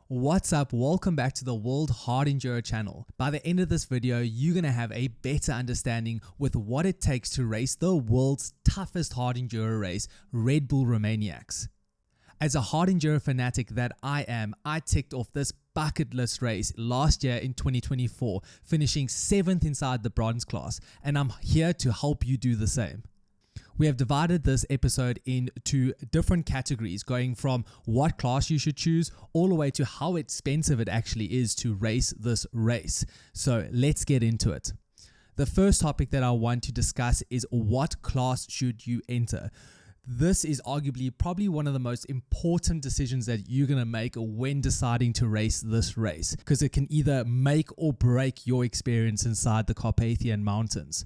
What's up? Welcome back to the World Hard Enduro channel. By the end of this video, you're going to have a better understanding with what it takes to race the world's toughest hard enduro race, Red Bull Romaniacs. As a hard enduro fanatic that I am, I ticked off this bucket list race last year in 2024, finishing 7th inside the bronze class, and I'm here to help you do the same. We have divided this episode into different categories, going from what class you should choose all the way to how expensive it actually is to race this race. So let's get into it. The first topic that I want to discuss is what class should you enter? This is arguably probably one of the most important decisions that you're going to make when deciding to race this race, because it can either make or break your experience inside the Carpathian Mountains.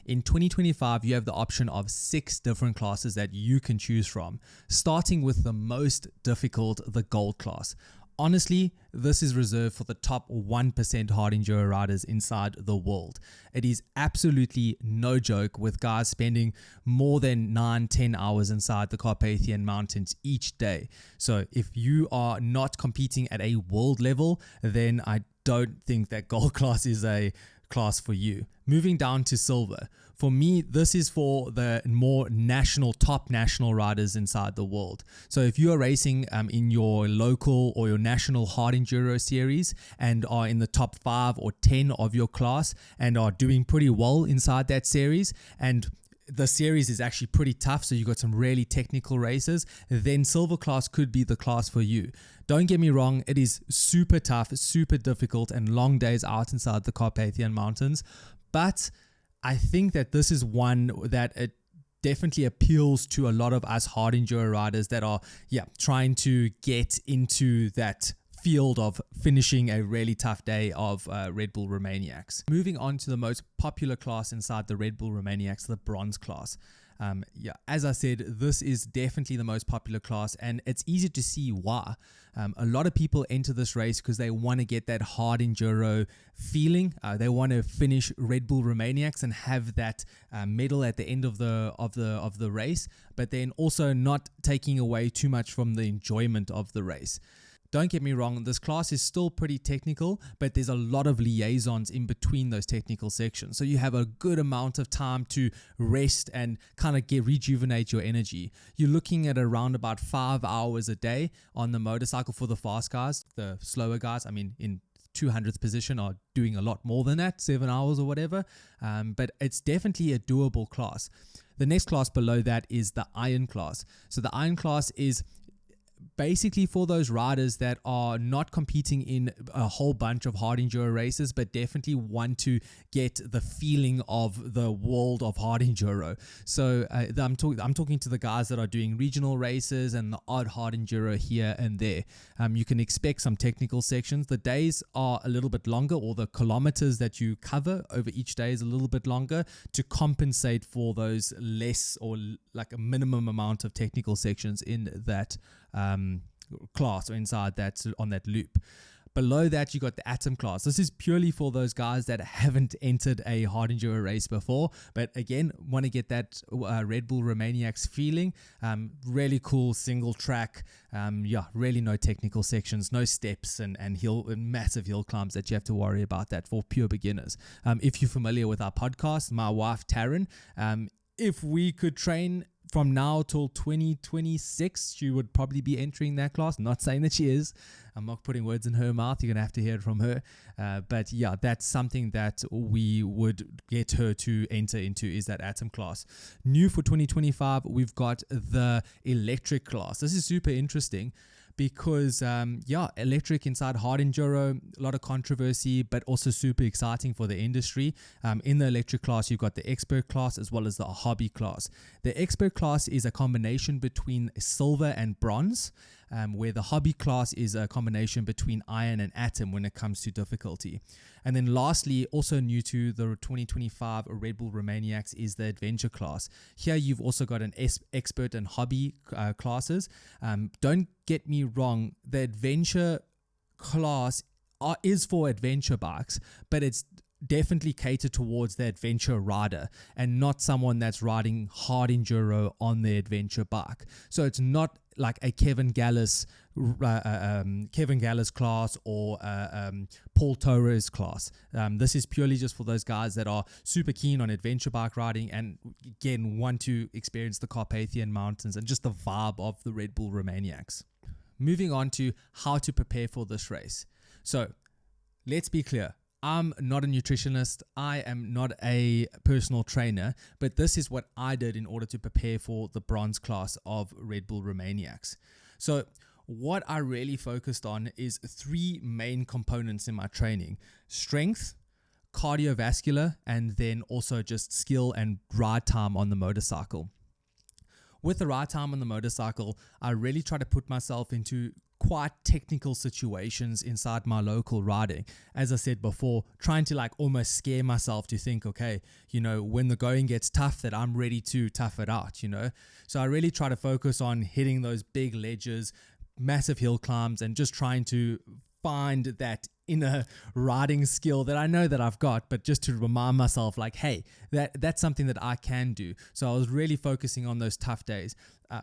In 2025, you have the option of 6 different classes that you can choose from, starting with the most difficult, the gold class. Honestly, this is reserved for the top 1% hard enduro riders inside the world. It is absolutely no joke, with guys spending more than 9-10 hours inside the Carpathian Mountains each day. So if you are not competing at a world level, then I don't think that gold class is a class for you. Moving down to silver. For me, this is for the more top national riders inside the world. So if you are racing in your local or your national hard enduro series and are in the top 5 or 10 of your class and are doing pretty well inside that series, and the series is actually pretty tough, so you got some really technical races, then silver class could be the class for you. Don't get me wrong, it is super tough, super difficult, and long days out inside the Carpathian Mountains, but I think that this is one that it definitely appeals to a lot of us hard enduro riders that are trying to get into that field of finishing a really tough day of Red Bull Romaniacs. Moving on to the most popular class inside the Red Bull Romaniacs, the bronze class. As I said, this is definitely the most popular class, and it's easy to see why. A lot of people enter this race because they want to get that hard enduro feeling. They want to finish Red Bull Romaniacs and have that medal at the end of the race, but then also not taking away too much from the enjoyment of the race. Don't get me wrong, this class is still pretty technical, but there's a lot of liaisons in between those technical sections. So you have a good amount of time to rest and kind of rejuvenate your energy. You're looking at around about 5 hours a day on the motorcycle for the fast guys. The slower guys, in 200th position, are doing a lot more than that, 7 hours or whatever. But it's definitely a doable class. The next class below that is the iron class. So the iron class is basically for those riders that are not competing in a whole bunch of hard enduro races, but definitely want to get the feeling of the world of hard enduro. So I'm talking to the guys that are doing regional races and the odd hard enduro here and there. You can expect some technical sections. The days are a little bit longer, or the kilometers that you cover over each day is a little bit longer to compensate for those less or like a minimum amount of technical sections in that class or inside that, on that loop. Below that, you got the atom class. This is purely for those guys that haven't entered a hard enduro race before, but again, want to get that Red Bull Romaniacs feeling. Really cool single track. Really no technical sections, no steps and massive hill climbs that you have to worry about. That for pure beginners. If you're familiar with our podcast, my wife Taryn, if we could train from now till 2026, she would probably be entering that class. Not saying that she is. I'm not putting words in her mouth. You're going to have to hear it from her. But that's something that we would get her to enter into, is that atom class. New for 2025, we've got the electric class. This is super interesting because electric inside hard enduro, a lot of controversy, but also super exciting for the industry. In the electric class, you've got the expert class as well as the hobby class. The expert class is a combination between silver and bronze, where the hobby class is a combination between iron and atom when it comes to difficulty. And then lastly, also new to the 2025 Red Bull Romaniacs, is the adventure class. Here you've also got an expert and hobby classes. Don't get me wrong, the adventure class is for adventure bikes, but it's definitely catered towards the adventure rider and not someone that's riding hard enduro on the adventure bike. So it's not like a Kevin Gallis Kevin Galler's class or Paul Torres' class. This is purely just for those guys that are super keen on adventure bike riding and again want to experience the Carpathian Mountains and just the vibe of the Red Bull Romaniacs. Moving on to how to prepare for this race. So let's be clear. I'm not a nutritionist. I am not a personal trainer, but this is what I did in order to prepare for the bronze class of Red Bull Romaniacs. So what I really focused on is 3 main components in my training: strength, cardiovascular, and then also just skill and ride time on the motorcycle. With the ride time on the motorcycle, I really try to put myself into quite technical situations inside my local riding. As I said before, trying to like almost scare myself to think, okay, you know, when the going gets tough, that I'm ready to tough it out, you know. So I really try to focus on hitting those big ledges, massive hill climbs, and just trying to find that inner riding skill that I know that I've got, but just to remind myself like, hey, that's something that I can do. So I was really focusing on those tough days.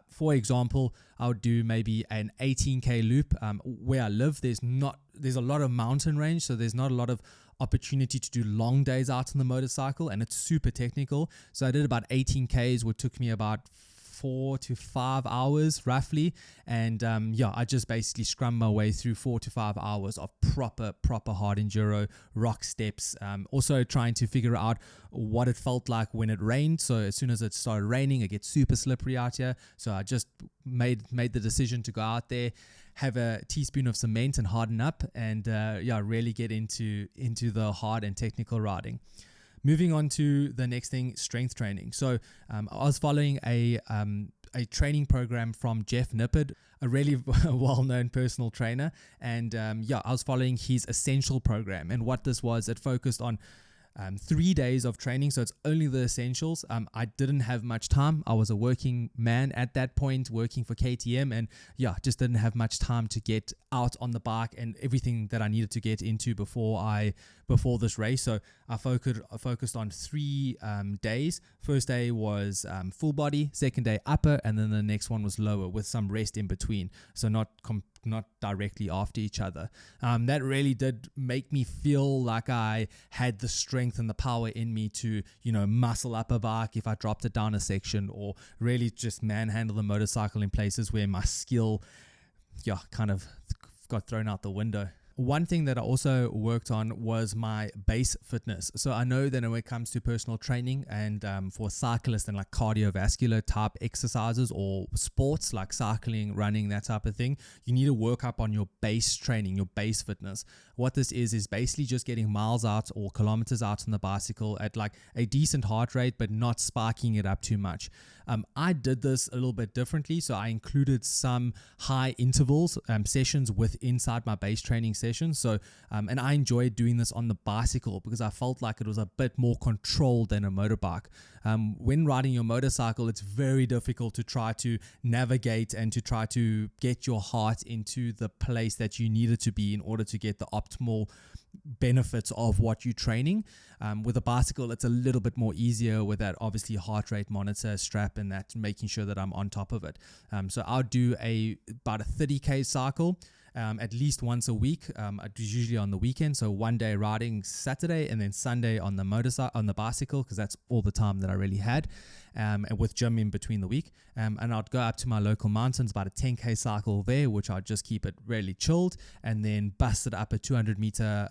For example, I would do maybe an 18k loop. Where I live, there's a lot of mountain range, so there's not a lot of opportunity to do long days out on the motorcycle, and it's super technical. So I did about 18Ks, which took me about 4 to 5 hours roughly, and I just basically scrummed my way through 4 to 5 hours of proper hard enduro rock steps. Also trying to figure out what it felt like when it rained. So as soon as it started raining, it gets super slippery out here, so I just made the decision to go out there, have a teaspoon of cement and harden up, and really get into the hard and technical riding. Moving on to the next thing, strength training. So I was following a training program from Jeff Nippard, a really well-known personal trainer, and I was following his essential program. And what this was, it focused on 3 days of training, so it's only the essentials. I didn't have much time. I was a working man at that point, working for KTM, and just didn't have much time to get out on the bike and everything that I needed to get into before this race. So I focused on 3 days. First day was full body, second day upper, and then the next one was lower with some rest in between. So not directly after each other. That really did make me feel like I had the strength and the power in me to, muscle up a bike if I dropped it down a section, or really just manhandle the motorcycle in places where my skill, kind of got thrown out the window. One thing that I also worked on was my base fitness. So I know that when it comes to personal training and for cyclists and like cardiovascular type exercises or sports like cycling, running, that type of thing, you need to work up on your base training, your base fitness. What this is basically just getting miles out or kilometers out on the bicycle at like a decent heart rate, but not spiking it up too much. I did this a little bit differently. So I included some high intervals sessions inside my base training sessions. So, and I enjoyed doing this on the bicycle because I felt like it was a bit more controlled than a motorbike. When riding your motorcycle, it's very difficult to try to navigate and to try to get your heart into the place that you need it to be in order to get the optimal benefits of what you're training. With a bicycle, it's a little bit more easier with that obviously heart rate monitor strap and that, making sure that I'm on top of it. So I'll do about a 30k cycle at least once a week. Usually on the weekend, so one day riding Saturday and then Sunday on the bicycle, because that's all the time that I really had, and with gym in between the week. And I'd go up to my local mountains, about a 10k cycle there, which I'd just keep it really chilled, and then bust it up a 200 meter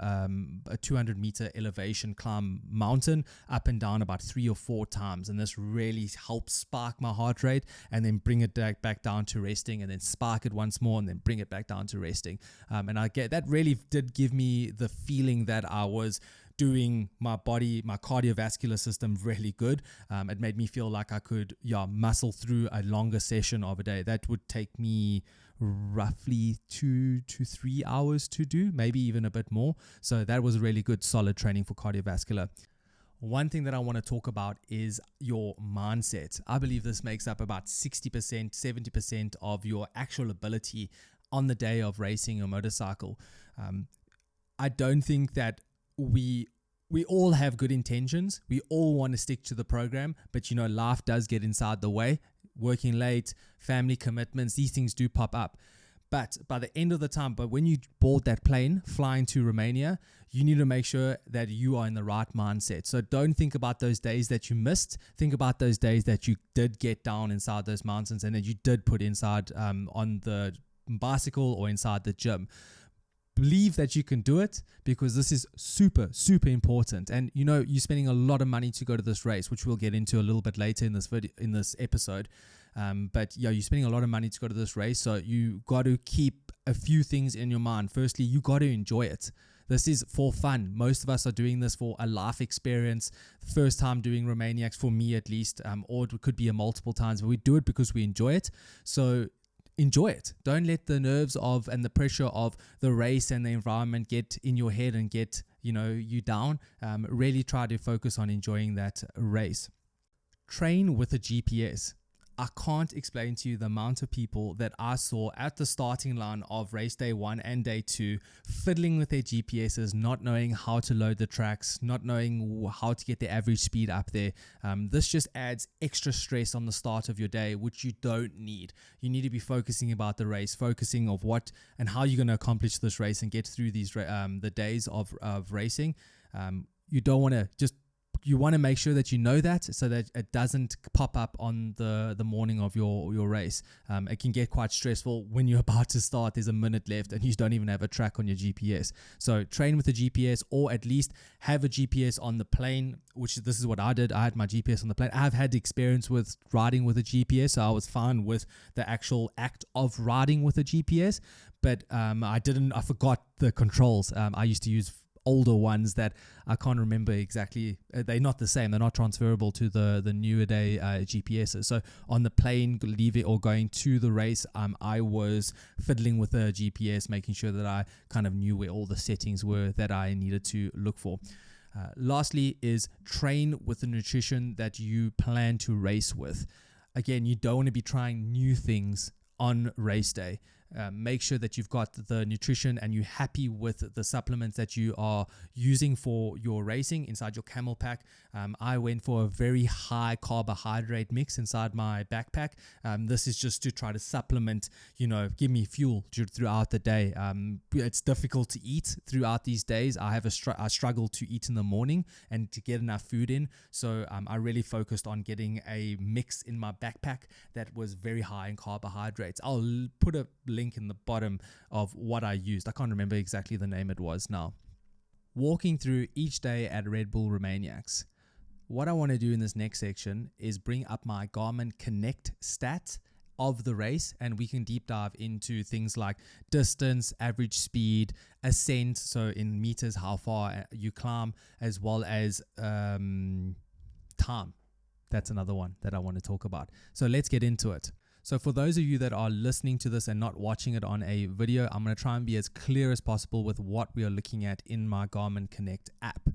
elevation climb mountain up and down about 3 or 4 times. And this really helps spark my heart rate, and then bring it back down to resting, and then spark it once more, and then bring it back down to resting. And I get that really did give me the feeling that I was doing my cardiovascular system really good. It made me feel like I could muscle through a longer session of a day. That would take me roughly 2 to 3 hours to do, maybe even a bit more. So that was really good, solid training for cardiovascular. One thing that I want to talk about is your mindset. I believe this makes up about 60%, 70% of your actual ability on the day of racing a motorcycle. I don't think that we all have good intentions. We all want to stick to the program, but life does get inside the way. Working late, family commitments, these things do pop up. But by the end of the time, but when you board that plane flying to Romania, you need to make sure that you are in the right mindset. So don't think about those days that you missed. Think about those days that you did get down inside those mountains and that you did put inside on the bicycle or inside the gym. Believe that you can do it, because this is super, super important. And you know, you're spending a lot of money to go to this race, which we'll get into a little bit later in this video, in this episode. But yeah, you're spending a lot of money to go to this race, so you got to keep a few things in your mind. Firstly, you got to enjoy it. This is for fun. Most of us are doing this for a life experience. First time doing Romaniacs, for me at least, or it could be a multiple times, but we do it because we enjoy it. So enjoy it. Don't let the nerves of and the pressure of the race and the environment get in your head and get, you know, you down. Really try to focus on enjoying that race. Train with a GPS. I can't explain to you the amount of people that I saw at the starting line of race day 1 and day 2 fiddling with their GPSs, not knowing how to load the tracks, not knowing how to get the average speed up there. This just adds extra stress on the start of your day, which you don't need. You need to be focusing about the race, focusing of what and how you're going to accomplish this race and get through these the days of racing. You don't want to just you want to make sure that you know that, so that it doesn't pop up on the morning of your race. It can get quite stressful when you're about to start. There's a minute left and you don't even have a track on your GPS. So train with a GPS, or at least have a GPS on the plane, which this is what I did. I had my GPS on the plane. I've had experience with riding with a GPS, so I was fine with the actual act of riding with a GPS, but I forgot the controls. I used to use older ones that I can't remember exactly. They're not the same. They're not transferable to the newer day GPSs. So on the plane, leaving or going to the race, I was fiddling with the GPS, making sure that I kind of knew where all the settings were that I needed to look for. Lastly is train with the nutrition that you plan to race with. Again, you don't want to be trying new things on race day. Make sure that you've got the nutrition and you're happy with the supplements that you are using for your racing inside your camel pack. I went for a very high carbohydrate mix inside my backpack. This is just to try to supplement, give me fuel throughout the day. It's difficult to eat throughout these days. I struggle to eat in the morning and to get enough food in. So I really focused on getting a mix in my backpack that was very high in carbohydrates. I'll put a link in the bottom of what I used. I can't remember exactly the name it was now. Walking through each day at Red Bull Romaniacs. What I want to do in this next section is bring up my Garmin Connect stat of the race, and we can deep dive into things like distance, average speed, ascent, so in meters how far you climb, as well as time. That's another one that I want to talk about. So let's get into it. So for those of you that are listening to this and not watching it on a video, I'm going to try and be as clear as possible with what we are looking at in my Garmin Connect app.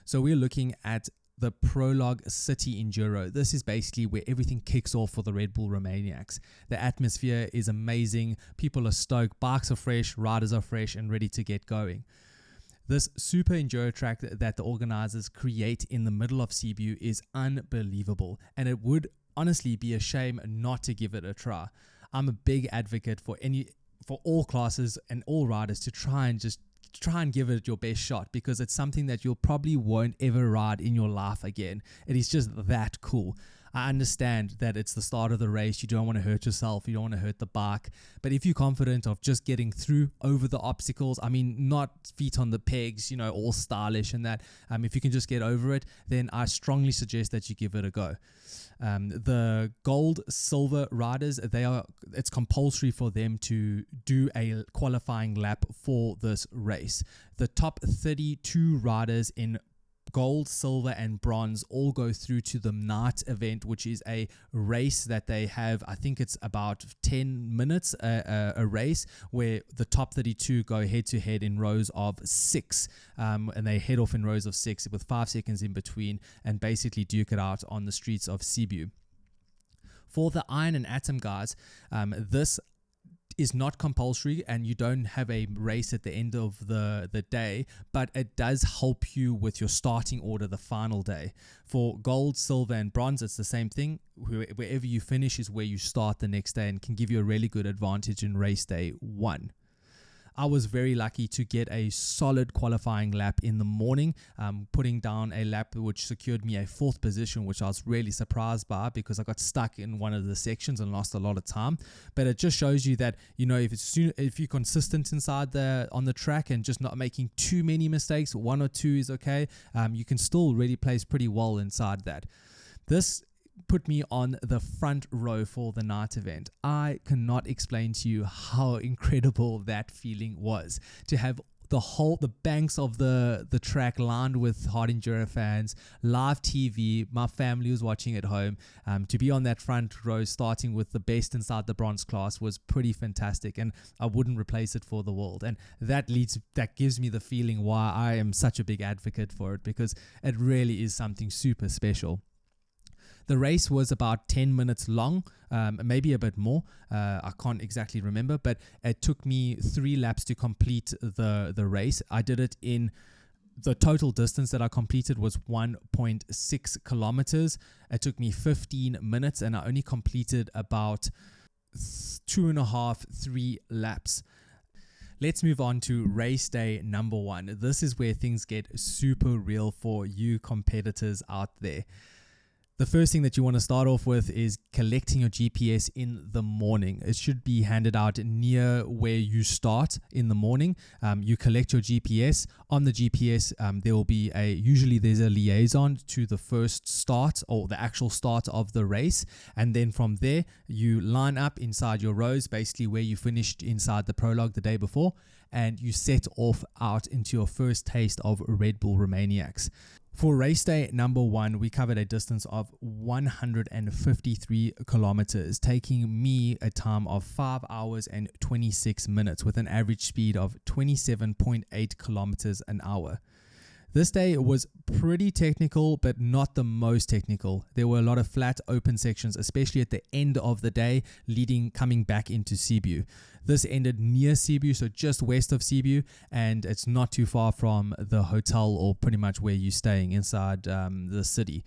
So we're looking at the Prologue City Enduro. This is basically where everything kicks off for the Red Bull Romaniacs. The atmosphere is amazing. People are stoked. Bikes are fresh. Riders are fresh and ready to get going. This super enduro track that the organizers create in the middle of Cebu is unbelievable, and it would honestly be a shame not to give it a try. I'm a big advocate for all classes and all riders to try and give it your best shot, because it's something that you'll probably won't ever ride in your life again. It is just that cool. I understand that it's the start of the race. You don't want to hurt yourself. You don't want to hurt the bike. But if you're confident of just getting through over the obstacles, I mean, not feet on the pegs, all stylish and that. If you can just get over it, then I strongly suggest that you give it a go. The gold, silver riders, it's compulsory for them to do a qualifying lap for this race. The top 32 riders in gold, silver, and bronze all go through to the night event, which is a race that they have. I think it's about 10 minutes, a race where the top 32 go head to head in rows of 6, and they head off in rows of 6 with 5 seconds in between, and basically duke it out on the streets of Cebu. For the Iron and Atom guys, this is not compulsory and you don't have a race at the end of the day, but it does help you with your starting order the final day. For gold, silver, and bronze, it's the same thing. Wherever you finish is where you start the next day and can give you a really good advantage in race day 1. I was very lucky to get a solid qualifying lap in the morning, putting down a lap which secured me a 4th position, which I was really surprised by because I got stuck in one of the sections and lost a lot of time. But it just shows you that, you know, if you're consistent inside on the track and just not making too many mistakes, 1 or 2 is okay, you can still really place pretty well inside that. This put me on the front row for the night event. I cannot explain to you how incredible that feeling was to have the banks of the track lined with hard enduro fans, live TV, my family was watching at home. To be on that front row starting with the best inside the bronze class was pretty fantastic, and I wouldn't replace it for the world. And that gives me the feeling why I am such a big advocate for it, because it really is something super special. The race was about 10 minutes long, maybe a bit more. I can't exactly remember, but it took me 3 laps to complete the race. I did it in the total distance that I completed was 1.6 kilometers. It took me 15 minutes and I only completed about 2.5-3 laps. Let's move on to race day number 1. This is where things get super real for you competitors out there. The first thing that you want to start off with is collecting your GPS in the morning. It should be handed out near where you start in the morning. You collect your GPS. On the GPS, there will be usually there's a liaison to the first start or the actual start of the race. And then from there, you line up inside your rows, basically where you finished inside the prologue the day before, and you set off out into your first taste of Red Bull Romaniacs. For race day number 1, we covered a distance of 153 kilometers, taking me a time of 5 hours and 26 minutes with an average speed of 27.8 kilometers an hour. This day was pretty technical, but not the most technical. There were a lot of flat open sections, especially at the end of the day, coming back into Cebu. This ended near Cebu, so just west of Cebu, and it's not too far from the hotel or pretty much where you're staying inside the city.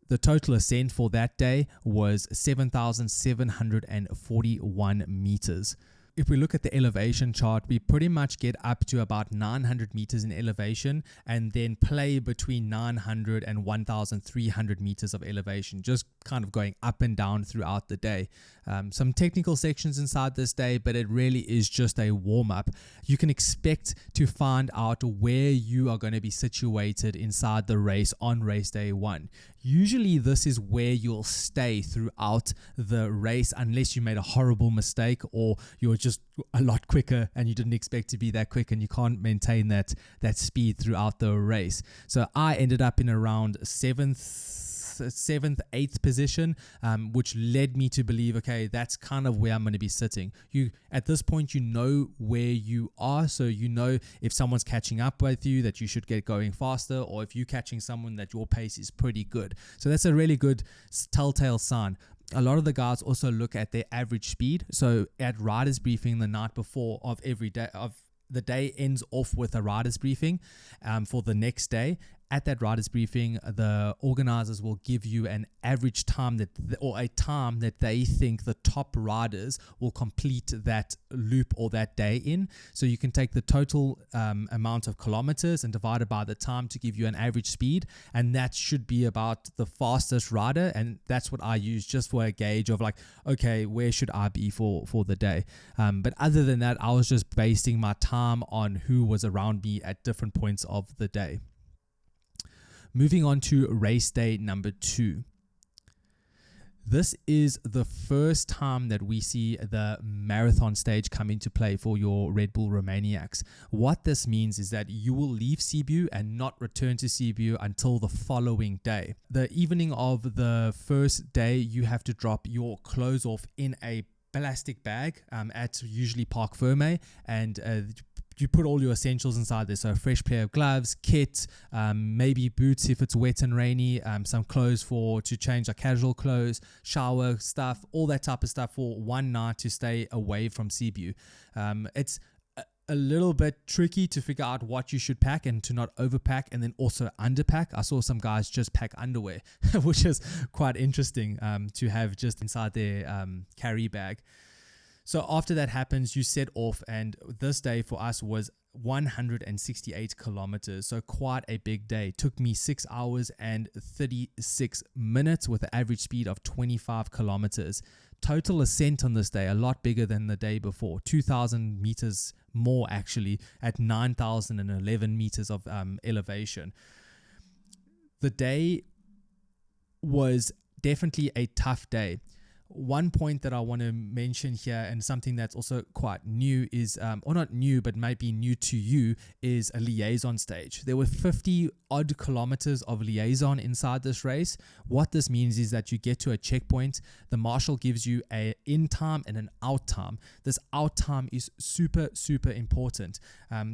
The total ascent for that day was 7,741 meters. If we look at the elevation chart, we pretty much get up to about 900 meters in elevation and then play between 900 and 1,300 meters of elevation, just kind of going up and down throughout the day. Some technical sections inside this day, but it really is just a warm-up. You can expect to find out where you are going to be situated inside the race on race day 1. Usually this is where you'll stay throughout the race unless you made a horrible mistake or you're just a lot quicker and you didn't expect to be that quick and you can't maintain that speed throughout the race. So I ended up in around 7th, 8th position, which led me to believe, okay, that's kind of where I'm going to be sitting. At this point, you know where you are, so you know if someone's catching up with you that you should get going faster, or if you're catching someone that your pace is pretty good. So that's a really good telltale sign. A lot of the guys also look at their average speed. So at riders briefing the night before of every day the day ends off with a riders briefing for the next day. At that riders briefing, the organizers will give you an average time or a time that they think the top riders will complete that loop or that day in. So you can take the total amount of kilometers and divide it by the time to give you an average speed, and that should be about the fastest rider. And that's what I use just for a gauge of like, okay, where should I be for the day? But other than that, I was just basing my time on who was around me at different points of the day. Moving on to race day number 2. This is the first time that we see the marathon stage come into play for your Red Bull Romaniacs. What this means is that you will leave Cebu and not return to Cebu until the following day. The evening of the first day, you have to drop your clothes off in a plastic bag at usually Park Ferme, and you put all your essentials inside there. So a fresh pair of gloves, kit, maybe boots if it's wet and rainy, some clothes to change, like casual clothes, shower stuff, all that type of stuff for one night to stay away from Cebu. It's a little bit tricky to figure out what you should pack and to not overpack and then also underpack. I saw some guys just pack underwear, which is quite interesting to have just inside their carry bag. So after that happens, you set off, and this day for us was 168 kilometers. So quite a big day. It took me 6 hours and 36 minutes with an average speed of 25 kilometers. Total ascent on this day, a lot bigger than the day before, 2,000 meters more actually, at 9,011 meters of elevation. The day was definitely a tough day. One point that I want to mention here, and something that's also quite new is, or not new, but might be new to you, is a liaison stage. There were 50 odd kilometers of liaison inside this race. What this means is that you get to a checkpoint, the marshal gives you an in time and an out time. This out time is super, super important.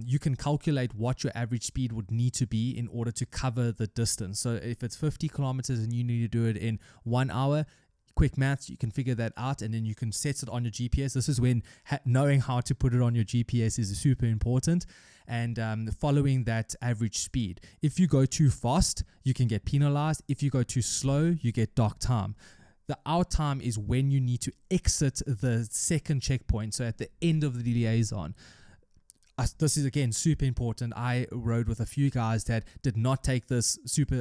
You can calculate what your average speed would need to be in order to cover the distance. So if it's 50 kilometers and you need to do it in 1 hour, quick maths, you can figure that out, and then you can set it on your GPS. This is when knowing how to put it on your GPS is super important, and following that average speed. If you go too fast, you can get penalized. If you go too slow, you get dock time. The out time is when you need to exit the second checkpoint, so at the end of the liaison. This is again super important. I rode with a few guys that did not take this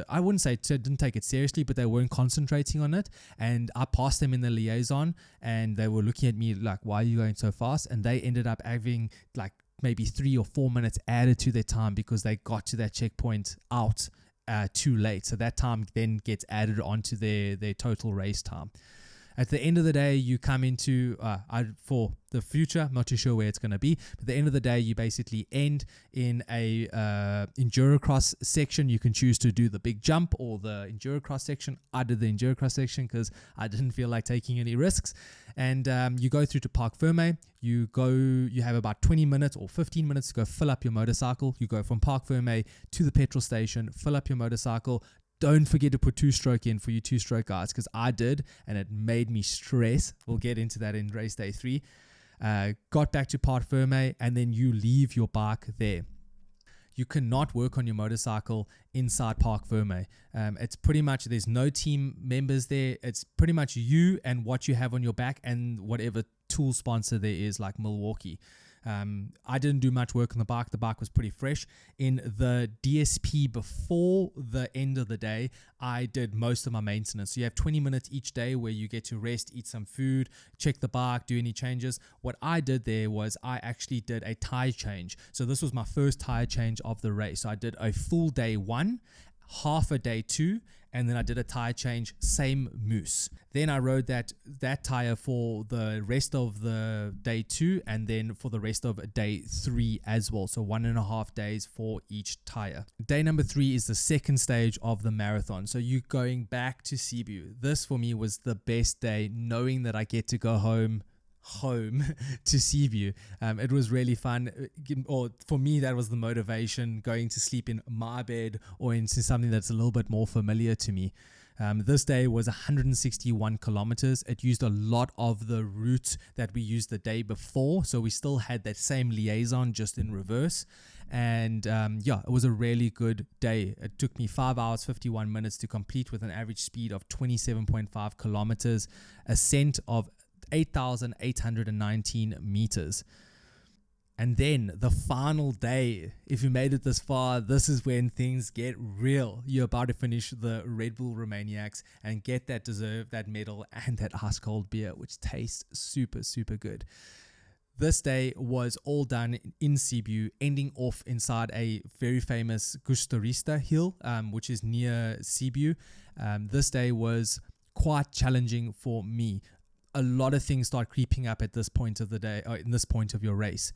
I wouldn't say didn't take it seriously, but they weren't concentrating on it, and I passed them in the liaison and they were looking at me like, why are you going so fast? And they ended up having like maybe 3 or 4 minutes added to their time because they got to that checkpoint out too late. So that time then gets added onto their total race time. At the end of the day, you come into, for the future, I'm not too sure where it's going to be, but at the end of the day, you basically end in a Enduro Cross section. You can choose to do the big jump or the Enduro Cross section. I did the Enduro Cross section because I didn't feel like taking any risks. And you go through to Parc Ferme. You have about 20 minutes or 15 minutes to go fill up your motorcycle. You go from Parc Ferme to the petrol station, fill up your motorcycle. Don't forget to put 2-stroke in for you 2-stroke guys, because I did, and it made me stress. We'll get into that in race day 3. Got back to Parc Ferme, and then you leave your bike there. You cannot work on your motorcycle inside Parc Ferme. It's pretty much, there's no team members there. It's pretty much you and what you have on your back and whatever tool sponsor there is, like Milwaukee. I didn't do much work on the bike. The bike was pretty fresh. In the DSP before the end of the day, I did most of my maintenance. So you have 20 minutes each day where you get to rest, eat some food, check the bike, do any changes. What I did there was I actually did a tire change. So this was my first tire change of the race. So I did a full day 1, half a day 2, and then I did a tire change, same moose. Then I rode that tire for the rest of the day 2, and then for the rest of day 3 as well. So 1.5 days for each tire. Day number 3 is the second stage of the marathon. So you going back to Cebu. This for me was the best day, knowing that I get to go home to Cebu. It was really fun, or for me that was the motivation, going to sleep in my bed or into something that's a little bit more familiar to me. This day was 161 kilometers. It used a lot of the route that we used the day before, so we still had that same liaison, just in reverse. And it was a really good day. It took me 5 hours 51 minutes to complete with an average speed of 27.5 kilometers, ascent of 8,819 meters. And then the final day, if you made it this far, this is when things get real. You're about to finish the Red Bull Romaniacs and get that medal and that ice cold beer, which tastes super, super good. This day was all done in Cebu, ending off inside a very famous Gusturista hill, which is near Cebu. This day was quite challenging for me. A lot of things start creeping up at this point of the day, or in this point of your race.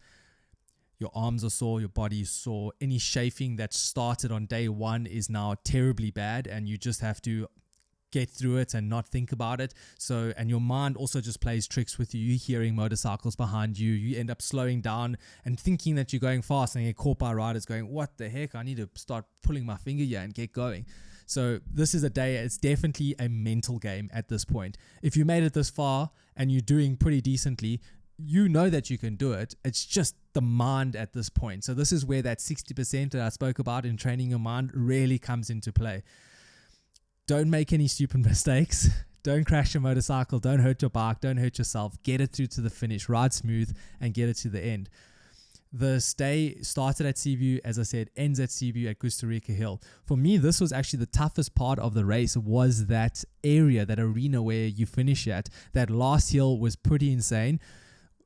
Your arms are sore, your body is sore. Any chafing that started on day 1 is now terribly bad, and you just have to get through it and not think about it. So, and your mind also just plays tricks with you. You're hearing motorcycles behind you. You end up slowing down and thinking that you're going fast, and you get caught by riders going, what the heck? I need to start pulling my finger here and get going. So this is a day, it's definitely a mental game at this point. If you made it this far and you're doing pretty decently, you know that you can do it. It's just the mind at this point. So this is where that 60% that I spoke about in training your mind really comes into play. Don't make any stupid mistakes. Don't crash your motorcycle. Don't hurt your bike. Don't hurt yourself. Get it through to the finish. Ride smooth and get it to the end. This day started at Seaview, as I said, ends at Seaview at Costa Rica Hill. For me, this was actually the toughest part of the race, was that area, that arena where you finish at. That last hill was pretty insane.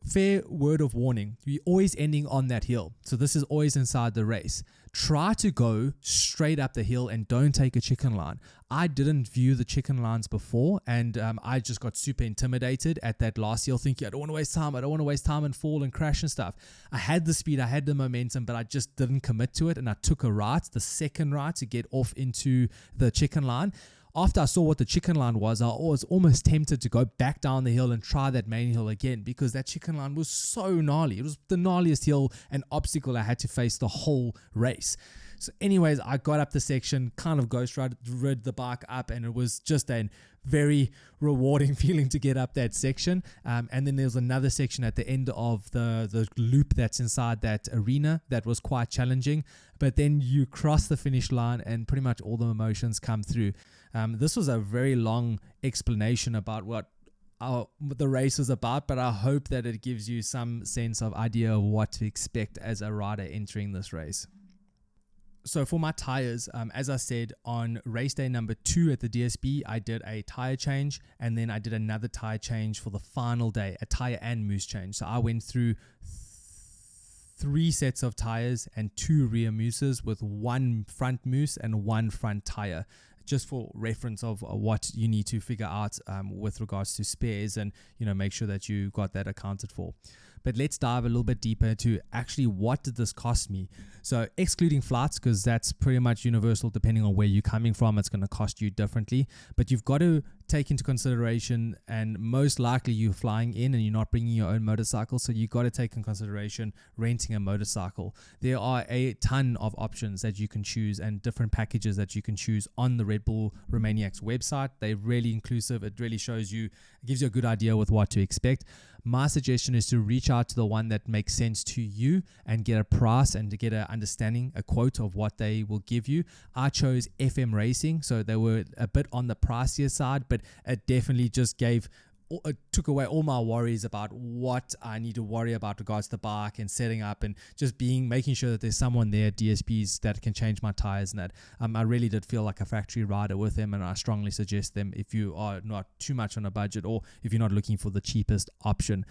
Fair word of warning, you're always ending on that hill. So this is always inside the race. Try to go straight up the hill and don't take a chicken line. I didn't view the chicken lines before, and I just got super intimidated at that last hill, thinking I don't want to waste time. I don't want to waste time and fall and crash and stuff. I had the speed, I had the momentum, but I just didn't commit to it, and I took a right, the second right, to get off into the chicken line. After I saw what the chicken line was, I was almost tempted to go back down the hill and try that main hill again, because that chicken line was so gnarly. It was the gnarliest hill and obstacle I had to face the whole race. So anyways, I got up the section, kind of ghost rid the bike up, and it was just a very rewarding feeling to get up that section. And then there's another section at the end of the loop that's inside that arena that was quite challenging. But then you cross the finish line and pretty much all the emotions come through. This was a very long explanation about what the race was about, but I hope that it gives you some sense of idea of what to expect as a rider entering this race. So for my tires, as I said, on race day number 2 at the DSB, I did a tire change, and then I did another tire change for the final day, a tire and mousse change. So I went through 3 sets of tires and 2 rear mousses with 1 front mousse and 1 front tire, just for reference of what you need to figure out with regards to spares, and make sure that you got that accounted for. But let's dive a little bit deeper into actually what did this cost me. So excluding flights, because that's pretty much universal depending on where you're coming from, it's going to cost you differently. But you've got to take into consideration, and most likely you're flying in and you're not bringing your own motorcycle, so you've got to take in consideration renting a motorcycle. There are a ton of options that you can choose and different packages that you can choose on the Red Bull Romaniacs website. They're really inclusive. It really shows you, it gives you a good idea with what to expect. My suggestion is to reach out to the one that makes sense to you and get a price and to get an understanding, a quote of what they will give you. I chose FM Racing, so they were a bit on the pricier side, but it definitely just took away all my worries about what I need to worry about regards to the bike and setting up, and just making sure that there's someone there at DSPs that can change my tires and that. I really did feel like a factory rider with them, and I strongly suggest them if you are not too much on a budget, or if you're not looking for the cheapest option.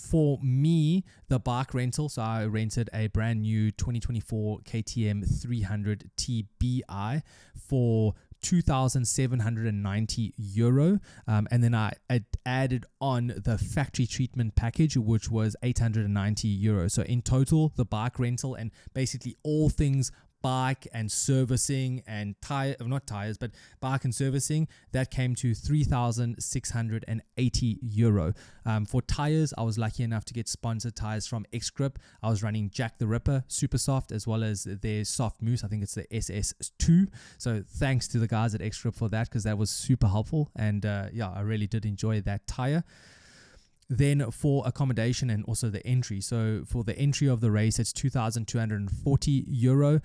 For me, the bike rental, so I rented a brand new 2024 KTM 300 TBI for €2,790, and then I added on the factory treatment package, which was €890. So in total, the bike rental and basically all things bike and servicing and bike and servicing, that came to €3,680. For tires, I was lucky enough to get sponsored tires from X-Grip. I was running Jack the Ripper super soft, as well as their soft mousse. I think it's the SS2. So thanks to the guys at X-Grip for that, because that was super helpful. And I really did enjoy that tire. Then for accommodation and also the entry, so for the entry of the race, it's €2,240.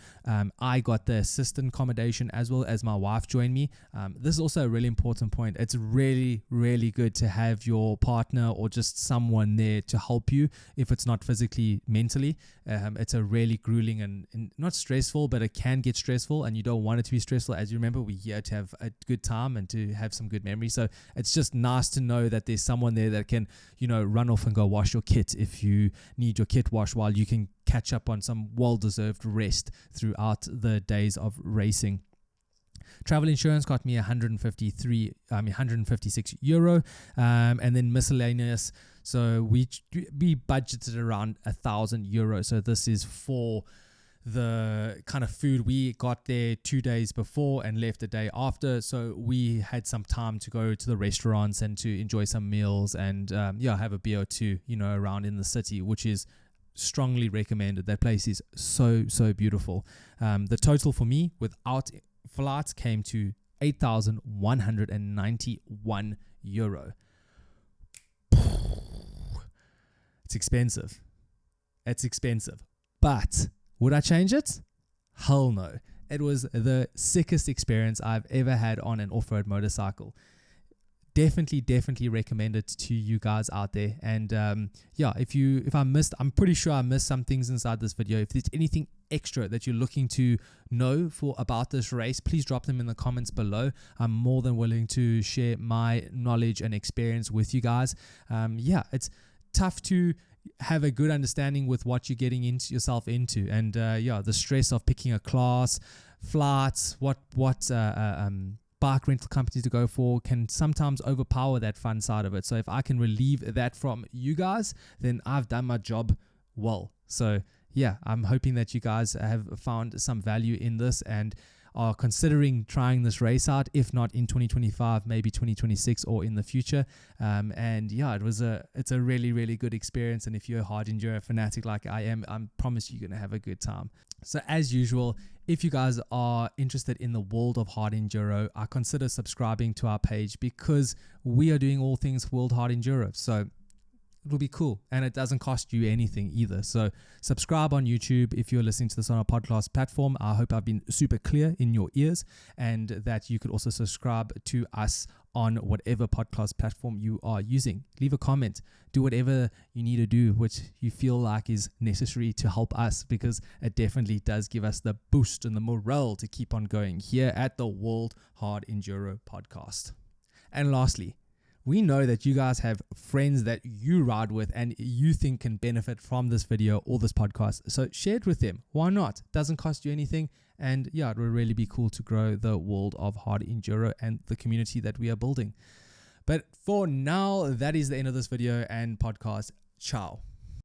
I got the assistant accommodation as well as my wife joined me. This is also a really important point. It's really, really good to have your partner or just someone there to help you if it's not physically, mentally. It's a really grueling and not stressful, but it can get stressful, and you don't want it to be stressful. As you remember, we're here to have a good time and to have some good memories. So it's just nice to know that there's someone there that can run off and go wash your kit if you need your kit washed, while you can catch up on some well-deserved rest throughout the days of racing. Travel insurance got me €156, and then miscellaneous. So we budgeted around €1,000. So this is for the kind of food. We got there 2 days before and left the day after, so we had some time to go to the restaurants and to enjoy some meals and have a beer or two, around in the city, which is strongly recommended. That place is so beautiful. The total for me without flights came to €8,191. It's expensive. But would I change it? Hell no. It was the sickest experience I've ever had on an off-road motorcycle. Definitely recommend it to you guys out there. And I'm pretty sure I missed some things inside this video. If there's anything extra that you're looking to know about this race, please drop them in the comments below. I'm more than willing to share my knowledge and experience with you guys. It's tough to have a good understanding with what you're getting yourself into, and the stress of picking a class, flights, what bike rental companies to go for can sometimes overpower that fun side of it. So if I can relieve that from you guys, then I've done my job well. So I'm hoping that you guys have found some value in this and are considering trying this race out, if not in 2025, maybe 2026 or in the future. It's a really good experience. And if you're a hard enduro fanatic like I am, I promise you're going to have a good time. So as usual, if you guys are interested in the world of hard enduro, I consider subscribing to our page, because we are doing all things World Hard Enduro. So it'll be cool, and it doesn't cost you anything either. So subscribe on YouTube if you're listening to this on a podcast platform. I hope I've been super clear in your ears, and that you could also subscribe to us on whatever podcast platform you are using. Leave a comment, do whatever you need to do, which you feel like is necessary to help us, because it definitely does give us the boost and the morale to keep on going here at the World Hard Enduro podcast. And lastly, we know that you guys have friends that you ride with and you think can benefit from this video or this podcast. So share it with them. Why not? Doesn't cost you anything. And it will really be cool to grow the world of hard enduro and the community that we are building. But for now, that is the end of this video and podcast. Ciao.